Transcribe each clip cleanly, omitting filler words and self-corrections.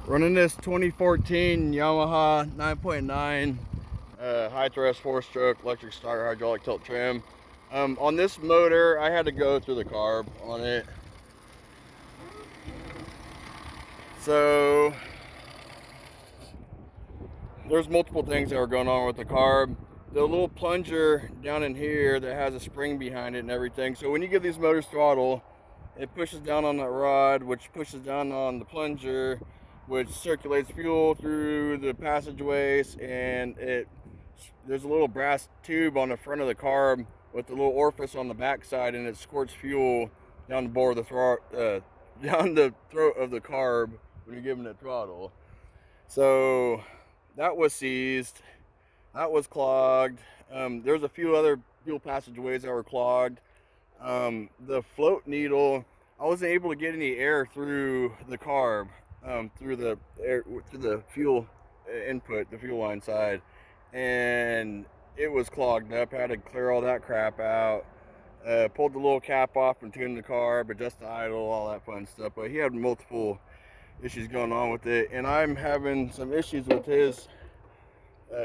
Running this 2014 Yamaha 9.9 high thrust 4-stroke electric starter hydraulic tilt trim. On this motor, I had to go through the carb on it. So there's multiple things that were going on with the carb. The little plunger down in here that has a spring behind it and everything. So when you give these motors throttle, it pushes down on that rod, which pushes down on the plunger, which circulates fuel through the passageways, and there's a little brass tube on the front of the carb with a little orifice on the back side, and it squirts fuel down the bore of the down the throat of the carb when you're giving it throttle. So that was seized, that was clogged. There's a few other fuel passageways that were clogged. The float needle, I wasn't able to get any air through the carb, through the fuel input, the fuel line side, and it was clogged up. I had to clear all that crap out. Pulled the little cap off and tuned the carb, adjust the idle, all that fun stuff. But he had multiple issues going on with it, and I'm having some issues with his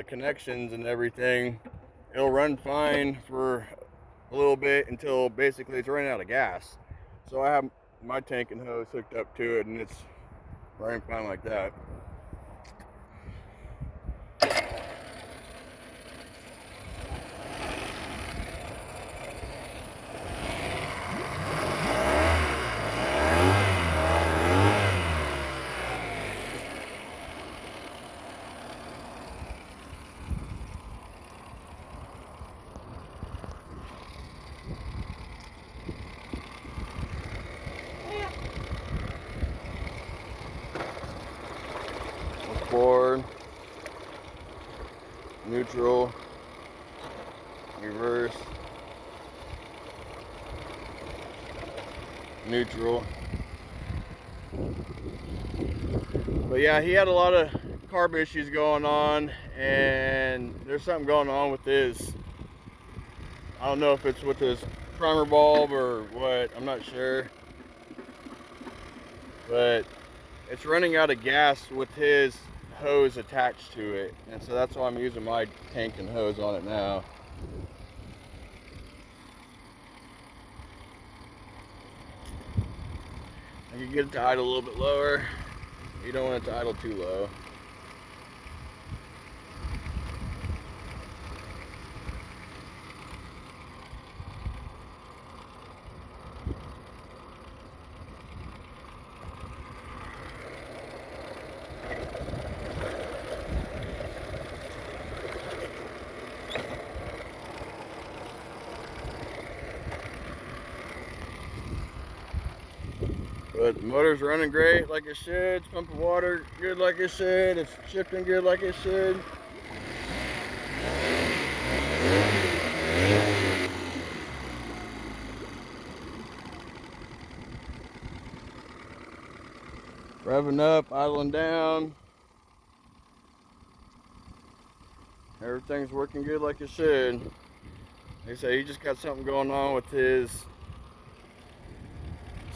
connections and everything. It'll run fine for a little bit until basically it's running out of gas. So I have my tank and hose hooked up to it, and it's running fine like that. Forward, neutral, reverse, neutral. But yeah, he had a lot of carb issues going on, and there's something going on with his, I don't know if it's with his primer bulb or what, I'm not sure, but it's running out of gas with his hose attached to it, and so that's why I'm using my tank and hose on it now. I can get it to idle a little bit lower. You don't want it to idle too low. But the motor's running great like it should. It's pumping water good like it should. It's shifting good like it should. Revving up, idling down. Everything's working good like it should. Like I say, he just got something going on with his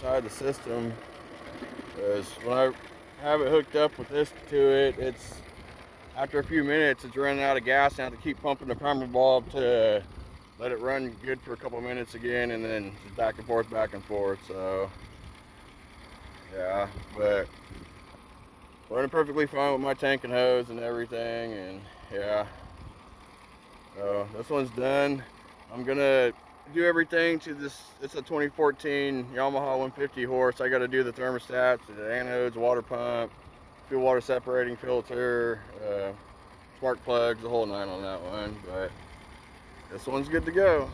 side of the system, because when I have it hooked up with this to it, it's after a few minutes it's running out of gas, and I have to keep pumping the primer bulb to let it run good for a couple minutes again, and then just back and forth. So yeah, but running perfectly fine with my tank and hose and everything, and yeah, so this one's done. I'm gonna do everything to this. It's a 2014 Yamaha 150 horse. I got to do the thermostats, the anodes, water pump, fuel water separating filter, spark plugs, the whole nine on that one. But this one's good to go.